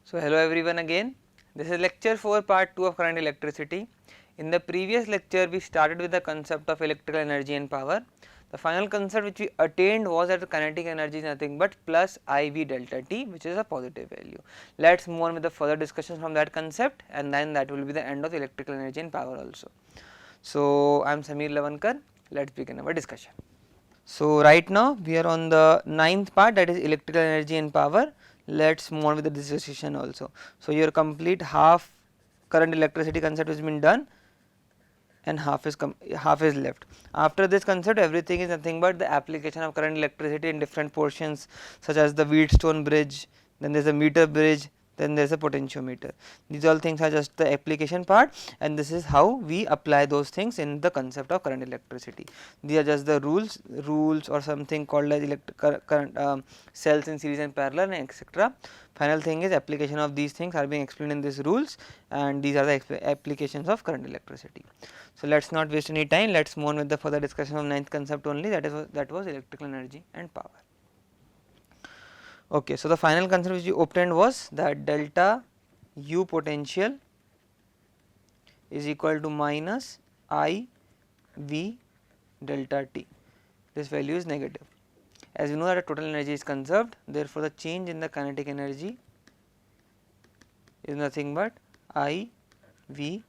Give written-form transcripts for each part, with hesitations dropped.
So hello everyone again. This is lecture 4 part 2 of current electricity. In the previous lecture we started with the concept of electrical energy and power. The final concept which we attained was that the kinetic energy is nothing but plus IV delta T, which is a positive value. Let's move on with the further discussion from that concept, and then that will be the end of electrical energy and power also. So I am Sameer Lavankar. Let's begin our discussion. So right now we are on the ninth part, that is electrical energy and power. Let's move on with the discussion also. So your complete half current electricity concept has been done and half is left. After this concept, everything is nothing but the application of current electricity in different portions, such as the Wheatstone bridge, then there is a meter bridge, then there is a potentiometer. These all things are just the application part, and this is how we apply those things in the concept of current electricity. These are just the rules or something called as current cells in series and parallel, and etc. Final thing is application of these things are being explained in these rules, and these are the applications of current electricity. So let us not waste any time, let us move on with the further discussion of ninth concept only, that was electrical energy and power. Okay, so the final concept which we obtained was that delta U potential is equal to minus I V delta T. This value is negative. As we know that total energy is conserved, therefore the change in the kinetic energy is nothing but I V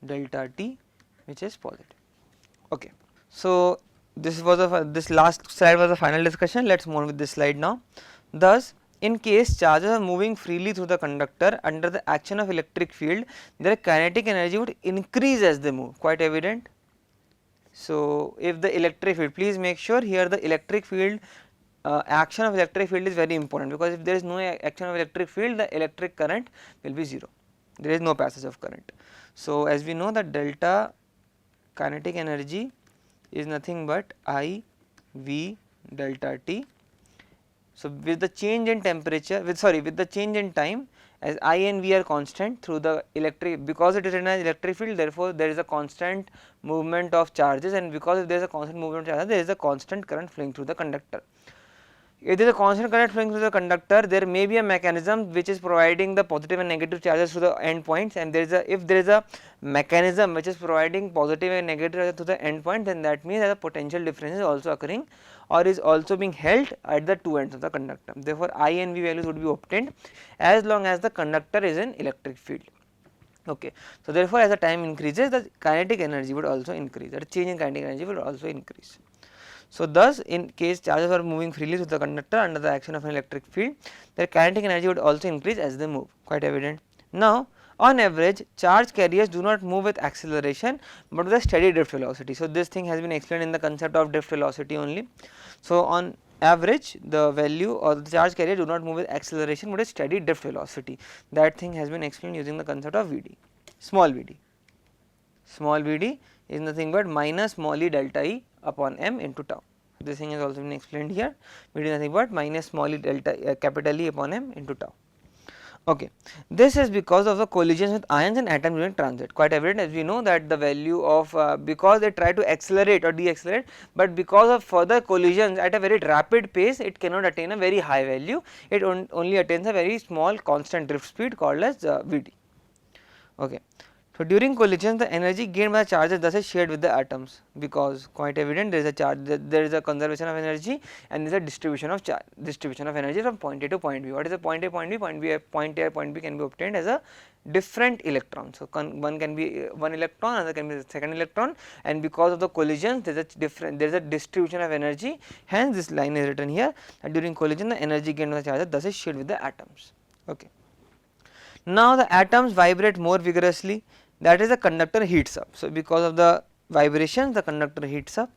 delta T, which is positive. Okay. So this last slide was the final discussion. Let us move on with this slide now. Thus, in case charges are moving freely through the conductor under the action of electric field, their kinetic energy would increase as they move. Quite evident. So if the electric field, please make sure here the electric field action of electric field is very important, because if there is no action of electric field, the electric current will be 0. There is no passage of current. So as we know that delta kinetic energy is nothing but I V delta T. So with the change in temperature, with the change in time, as I and V are constant through the electric, because it is in an electric field, therefore there is a constant movement of charges, and because if there is a constant movement of charges, there is a constant current flowing through the conductor. If there is a constant current flowing through the conductor, there may be a mechanism which is providing the positive and negative charges to the end points, and if there is a mechanism which is providing positive and negative charges to the end point, then that means that a potential difference is also occurring or is also being held at the two ends of the conductor. Therefore, I and V values would be obtained as long as the conductor is in electric field. Okay. So therefore, as the time increases, the kinetic energy would also increase, that change in kinetic energy will also increase. So thus, in case charges are moving freely through the conductor under the action of an electric field, their kinetic energy would also increase as they move. Quite evident. Now, on average, charge carriers do not move with acceleration, but with a steady drift velocity. So this thing has been explained in the concept of drift velocity only. So on average, the value or the charge carrier do not move with acceleration, but a steady drift velocity. That thing has been explained using the concept of Vd, small Vd. Small Vd is nothing but minus small e delta E upon m into tau. This thing has also been explained here. Vd is nothing but minus small e delta capital E upon m into tau. Okay. This is because of the collisions with ions and atoms during transit. Quite evident, as we know that the value of because they try to accelerate or decelerate, but because of further collisions at a very rapid pace, it cannot attain a very high value. It only attains a very small constant drift speed called as Vd. Okay. So during collisions, the energy gained by the charges thus is shared with the atoms, because quite evident there is a charge, there is a conservation of energy, and there is a distribution of energy from point A to point B. What is the point A, point B? Point A, point B can be obtained as a different electron. So one can be one electron, another can be the second electron, and because of the collisions, there is a distribution of energy. Hence, this line is written here that during collision, the energy gained by the charges thus is shared with the atoms. Okay. Now the atoms vibrate more vigorously, that is the conductor heats up. So because of the vibrations, the conductor heats up.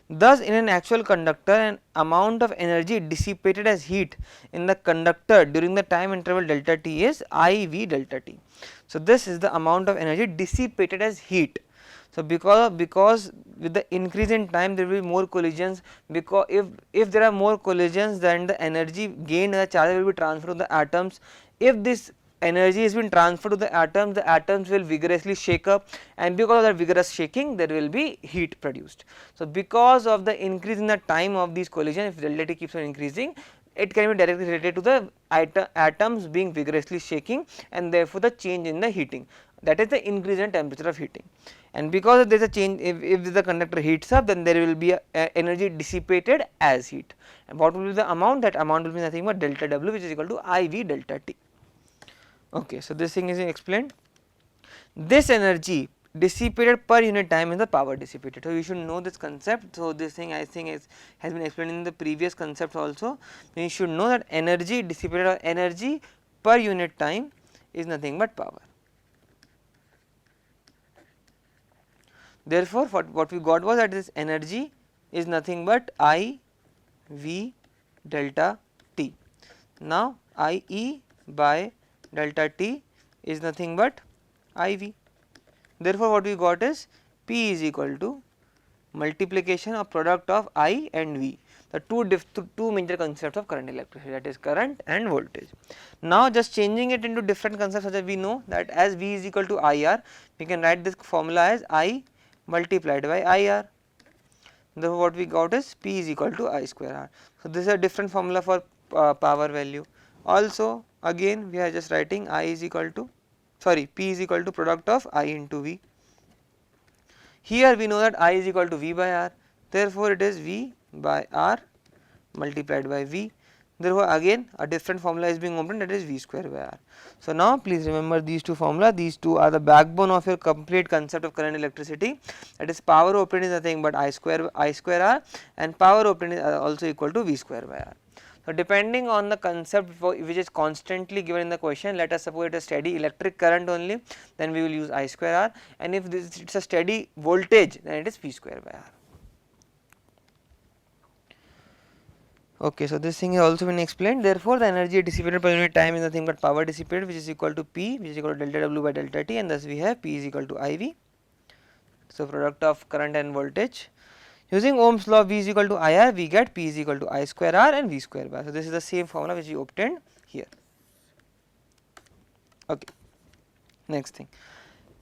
Thus in an actual conductor, an amount of energy dissipated as heat in the conductor during the time interval delta T is IV delta T. So this is the amount of energy dissipated as heat. So because with the increase in time there will be more collisions, because if there are more collisions, then the energy gained in the charge will be transferred to the atoms. If this energy has been transferred to the atoms will vigorously shake up, and because of that vigorous shaking there will be heat produced. So because of the increase in the time of these collisions, if delta T keeps on increasing, it can be directly related to the atoms being vigorously shaking, and therefore the change in the heating, that is the increase in temperature of heating. And because there is a change, if the conductor heats up, then there will be a energy dissipated as heat, and what will be the amount? That amount will be nothing but delta W, which is equal to IV delta T. Okay, so this thing is explained. This energy dissipated per unit time is the power dissipated. So you should know this concept. So this thing I think has been explained in the previous concept also. You should know that energy dissipated or energy per unit time is nothing but power. Therefore, what we got was that this energy is nothing but I V delta T. Now IE by delta T is nothing but IV. Therefore, what we got is P is equal to multiplication of product of I and V, the two major concepts of current electricity, that is current and voltage. Now, just changing it into different concepts, such as we know that as V is equal to IR, we can write this formula as I multiplied by IR. Therefore, what we got is P is equal to I square R. So, this is a different formula for power value. Also, again we are just writing P is equal to product of I into V. Here we know that I is equal to V by R, therefore it is V by R multiplied by V. Therefore, again a different formula is being obtained, that is V square by R. So, now please remember these two formula, these two are the backbone of your complete concept of current electricity, that is power obtained is nothing but I square R, and power obtained is also equal to V square by R. So, depending on the concept which is constantly given in the question, let us suppose it is steady electric current only, then we will use I square R, and if this it is a steady voltage, then it is V square by R. Okay, so this thing has also been explained. Therefore, the energy dissipated per unit time is nothing but power dissipated, which is equal to P, which is equal to delta W by delta T, and thus we have P is equal to IV. So, product of current and voltage. Using Ohm's law, V is equal to IR, we get P is equal to I square R and V square by R. So, this is the same formula which we obtained here. Okay. Next thing.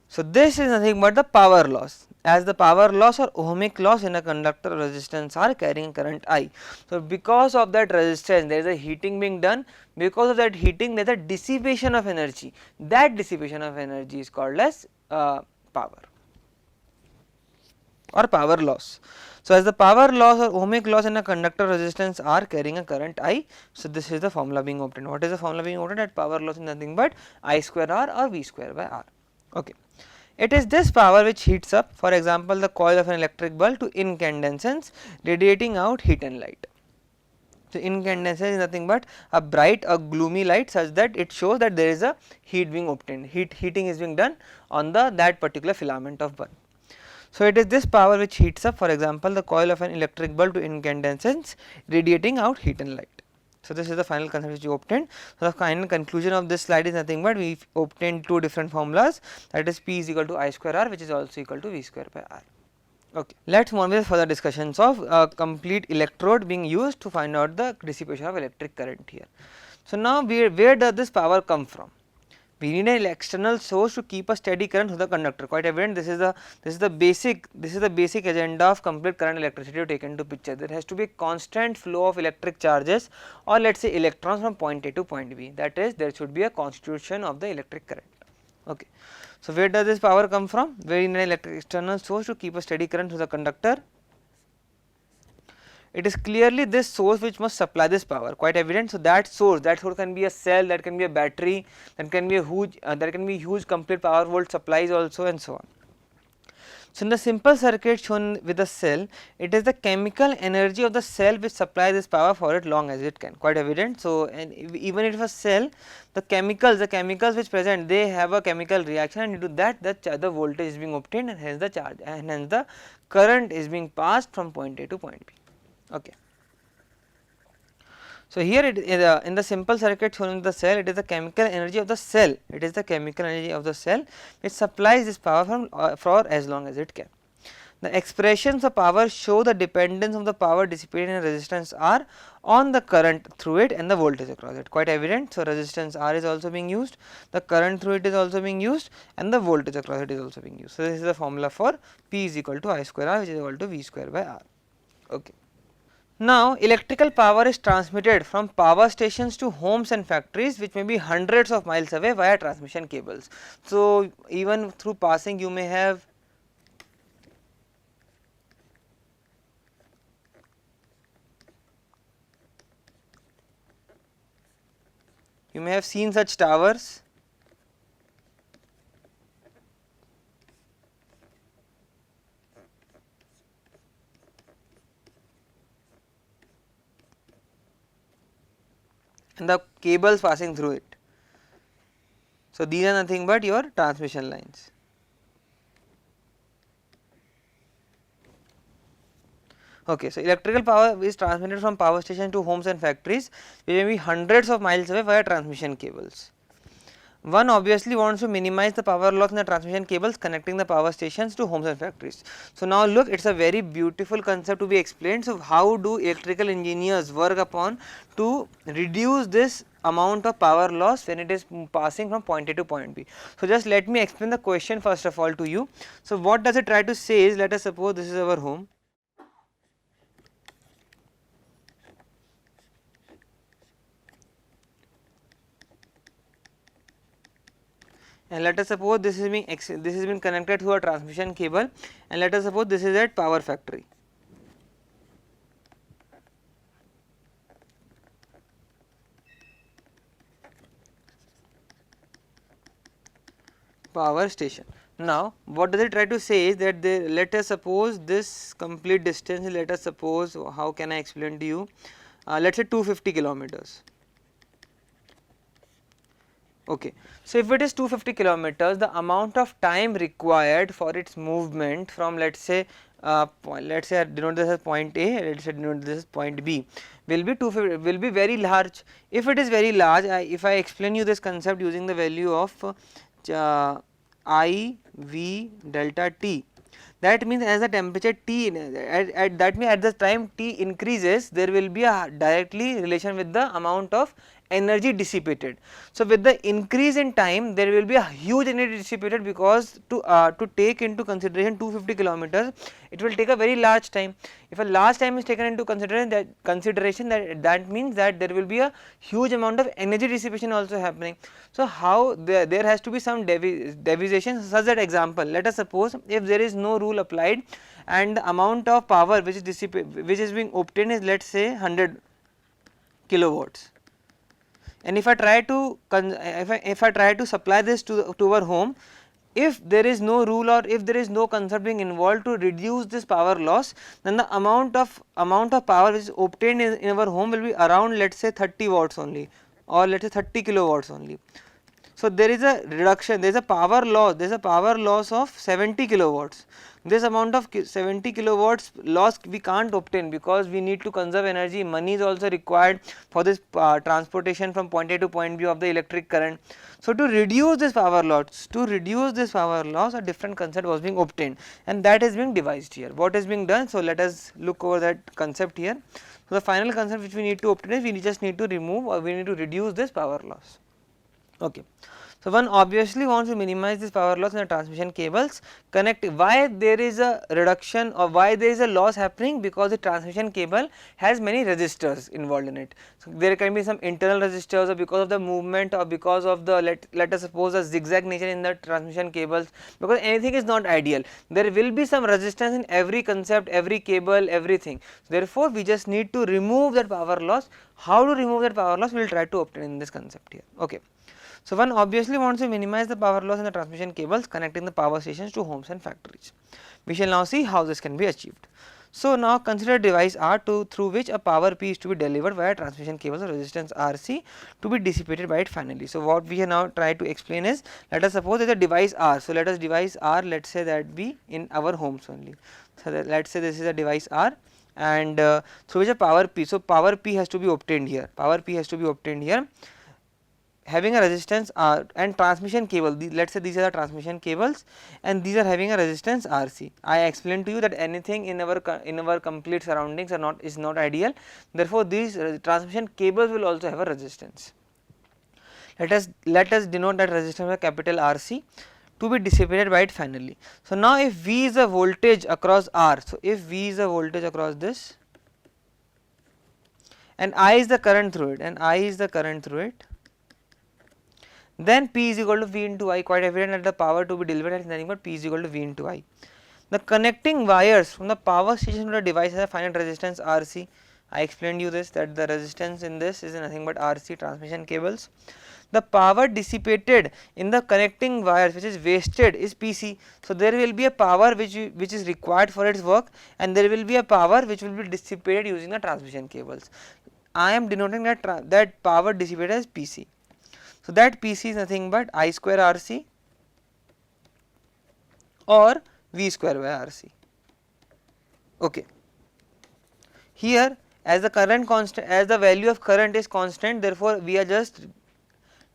So, this is nothing but the power loss, as the power loss or ohmic loss in a conductor resistance are carrying current I. So, because of that resistance there is a heating being done, because of that heating there is a dissipation of energy, that dissipation of energy is called as power or power loss. So, as the power loss or ohmic loss in a conductor resistance are carrying a current I, so this is the formula being obtained. What is the formula being obtained? That power loss is nothing but I square R or V square by R. Okay. It is this power which heats up, for example, the coil of an electric bulb to incandescence, radiating out heat and light. So, incandescence is nothing but a bright or gloomy light such that it shows that there is a heat being obtained, heating is being done on that particular filament of bulb. So, it is this power which heats up, for example, the coil of an electric bulb to incandescence, radiating out heat and light. So, this is the final concept which we obtained. So, the final conclusion of this slide is nothing but we obtained two different formulas, that is P is equal to I square R, which is also equal to V square by R. Okay. Let us move on with further discussions of a complete electrode being used to find out the dissipation of electric current here. So, now where does this power come from? We need an external source to keep a steady current through the conductor. Quite evident, this is the basic agenda of complete current electricity to take into picture. There has to be a constant flow of electric charges, or let us say electrons, from point A to point B, that is there should be a constitution of the electric current. Okay. So, where does this power come from? We need an external source to keep a steady current through the conductor. It is clearly this source which must supply this power, quite evident. So, that source can be a cell, that can be a battery, that can be a huge complete power volt supplies also, and so on. So, in the simple circuit shown with the cell, it is the chemical energy of the cell which supplies this power for it long as it can, quite evident. So, and even if a cell, the chemicals which present, they have a chemical reaction, and due to that the voltage is being obtained, and hence the charge, and hence the current is being passed from point A to point B. Okay. So, here it is in the simple circuit shown in the cell, it is the chemical energy of the cell, which supplies this power for as long as it can. The expressions of power show the dependence of the power dissipated in resistance R on the current through it and the voltage across it, quite evident. So, resistance R is also being used, the current through it is also being used, and the voltage across it is also being used. So, this is the formula for P is equal to I square R, which is equal to V square by R. Okay. Now electrical power is transmitted from power stations to homes and factories, which may be hundreds of miles away via transmission cables. So even through passing you may have seen such towers. And the cables passing through it. So these are nothing but your transmission lines. Okay, so electrical power is transmitted from power station to homes and factories, which may be hundreds of miles away via transmission cables. One obviously wants to minimize the power loss in the transmission cables connecting the power stations to homes and factories. So now look, it's a very beautiful concept to be explained. So how do electrical engineers work upon to reduce this amount of power loss when it is passing from point A to point B? So just let me explain the question first of all to you. So what does it try to say is, let us suppose this is our home. And let us suppose this is being connected through a transmission cable, and let us suppose this is at power factory. Power station. Now what does it try to say is that let us suppose this complete distance, let us suppose, how can I explain to you, let us say 250 kilometers. Okay. So if it is 250 kilometers, the amount of time required for its movement from, let us say I denote this as point A, let us say denote this as point B, will be 250, will be very large. If it is very large, if I explain you this concept using the value of I V delta T, that means as the temperature T at the time T increases, there will be a directly relation with the amount of energy dissipated. So with the increase in time, there will be a huge energy dissipated, because to take into consideration 250 kilometers, it will take a very large time. If a large time is taken into consideration, that means that there will be a huge amount of energy dissipation also happening. So how there has to be some deviation, such that example, let us suppose if there is no rule applied and the amount of power which is being obtained is, let us say 100 kilowatts. And if I try to supply this to our home, if there is no rule or if there is no concept being involved to reduce this power loss, then the amount of power which is obtained in our home will be around, let us say 30 watts only, or let us say 30 kilowatts only. So there is a reduction, there is a power loss of 70 kilowatts. This amount of 70 kilowatts loss we can't obtain, because we need to conserve energy. Money is also required for this transportation from point A to point B of the electric current. So to reduce this power loss, a different concept was being obtained, and that is being devised here. What is being done? So let us look over that concept here. So the final concept which we need to obtain is, we just need to remove, or we need to reduce this power loss. Okay. So one obviously wants to minimize this power loss in the transmission cables. Why there is a reduction, or why there is a loss happening? Because the transmission cable has many resistors involved in it. So there can be some internal resistors, or because of the movement, or because of the let us suppose a zigzag nature in the transmission cables, because anything is not ideal. There will be some resistance in every concept, every cable, everything. So therefore we just need to remove that power loss. How to remove that power loss, we will try to obtain in this concept here. Okay. So one obviously wants to minimize the power loss in the transmission cables connecting the power stations to homes and factories. We shall now see how this can be achieved. So now consider device R2 through which a power P is to be delivered via transmission cables of resistance RC to be dissipated by it finally. So what we have now tried to explain is, let us suppose there is a device R. So let us device R, let us say that be in our homes only. So let us say this is a device R, and through which a power P. So power P has to be obtained here. Having a resistance R and transmission cable, let us say these are the transmission cables, and these are having a resistance RC. I explained to you that anything in our complete surroundings is not ideal. Therefore these transmission cables will also have a resistance. Let us denote that resistance by capital RC to be dissipated by it finally. So now if V is a voltage across R, so if V is a voltage across this, and I is the current through it, then P is equal to V into I. Quite evident that the power to be delivered is nothing but P is equal to V into I. The connecting wires from the power station to the device has a finite resistance RC. I explained you this, that the resistance in this is nothing but RC, transmission cables. The power dissipated in the connecting wires which is wasted is PC. So there will be a power which is required for its work, and there will be a power which will be dissipated using the transmission cables. I am denoting that power dissipated as PC. So that PC is nothing but I square RC or V square by RC. Okay. Here, as the current constant, as the value of current is constant, therefore we are just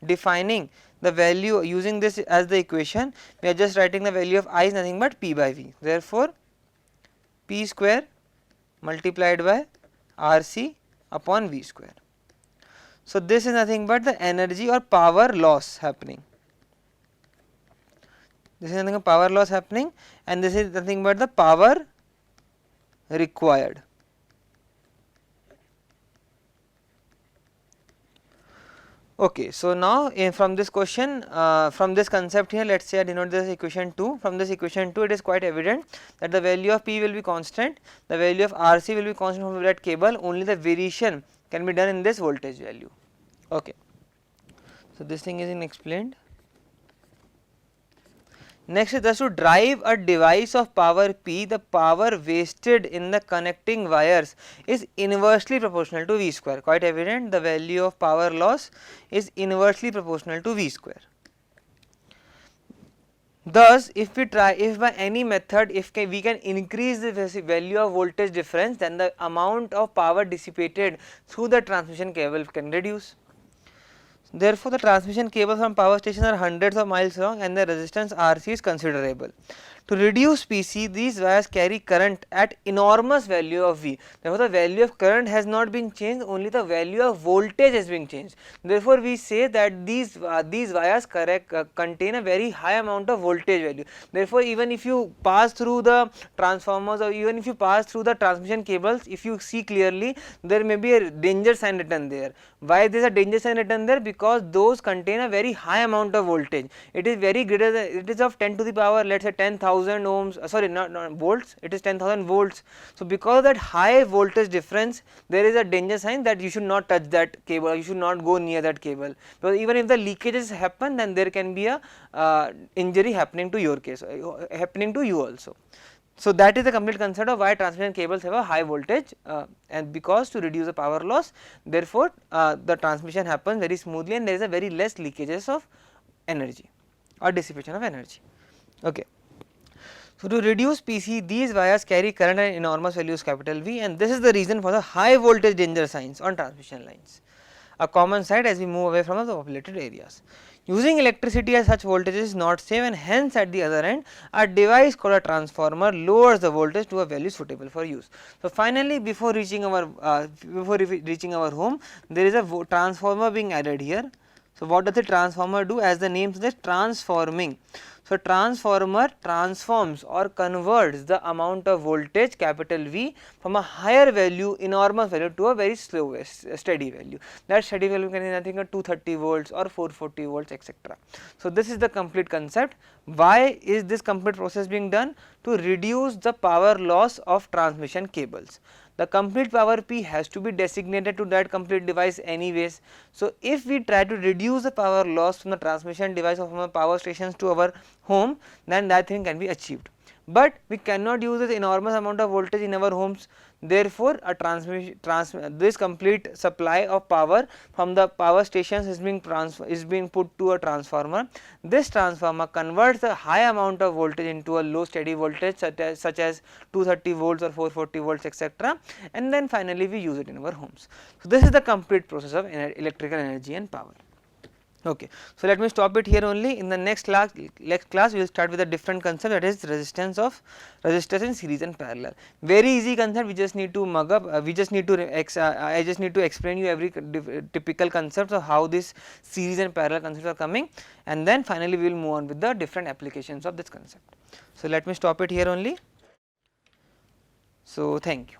defining the value using this as the equation. We are just writing the value of I is nothing but P by V. Therefore, P square multiplied by RC upon V square. So this is nothing but the energy or power loss happening. This is nothing but power loss happening, and this is nothing but the power required. Okay, so now from this question, from this concept here, let us say I denote this equation 2. From this equation 2, it is quite evident that the value of P will be constant, the value of RC will be constant from that cable, only the variation can be done in this voltage value. Okay. So this thing is explained. Next is thus to drive a device of power P, the power wasted in the connecting wires is inversely proportional to V square. Quite evident, the value of power loss is inversely proportional to V square. Thus, if by any method, we can increase the value of voltage difference, then the amount of power dissipated through the transmission cable can reduce. Therefore, the transmission cables from power stations are hundreds of miles long and the resistance RC is considerable. To reduce PC, these wires carry current at enormous value of V. Therefore, the value of current has not been changed, only the value of voltage has been changed. Therefore, we say that these wires contain a very high amount of voltage value. Therefore, even if you pass through the transformers or even if you pass through the transmission cables, if you see clearly, there may be a danger sign written there. Why there is a danger sign written there? Because those contain a very high amount of voltage. It is very greater than, it is of 10 to the power, let us say 10,000 ohms, sorry, not volts, it is 10,000 volts. So because of that high voltage difference, there is a danger sign that you should not touch that cable, you should not go near that cable, because even if the leakages happen, then there can be a injury happening to your case, happening to you also. So that is the complete concept of why transmission cables have a high voltage, and because to reduce the power loss, therefore the transmission happens very smoothly and there is a very less leakages of energy or dissipation of energy. Okay. So to reduce PC, these wires carry current at enormous values capital V, and this is the reason for the high voltage danger signs on transmission lines, a common sight as we move away from the populated areas. Using electricity at such voltages is not safe, and hence at the other end a device called a transformer lowers the voltage to a value suitable for use. So finally, before reaching our home, there is a transformer being added here. So what does the transformer do? As the name suggests, transforming. So transformer transforms or converts the amount of voltage capital V from a higher value, enormous value, to a very slow steady value. That steady value can be nothing but 230 volts or 440 volts, etc. So this is the complete concept. Why is this complete process being done? To reduce the power loss of transmission cables. The complete power P has to be designated to that complete device anyways. So if we try to reduce the power loss from the transmission device or from the power stations to our home, then that thing can be achieved. But we cannot use this enormous amount of voltage in our homes. Therefore, this complete supply of power from the power stations is being put to a transformer. This transformer converts a high amount of voltage into a low steady voltage such as 230 volts or 440 volts, etc. and then finally we use it in our homes. So this is the complete process of electrical energy and power. Okay. So let me stop it here only. In the next class we will start with a different concept, that is resistors in series and parallel. Very easy concept, we just need to mug up, I just need to explain you every typical concepts of how this series and parallel concepts are coming, and then finally we will move on with the different applications of this concept. So let me stop it here only. So thank you.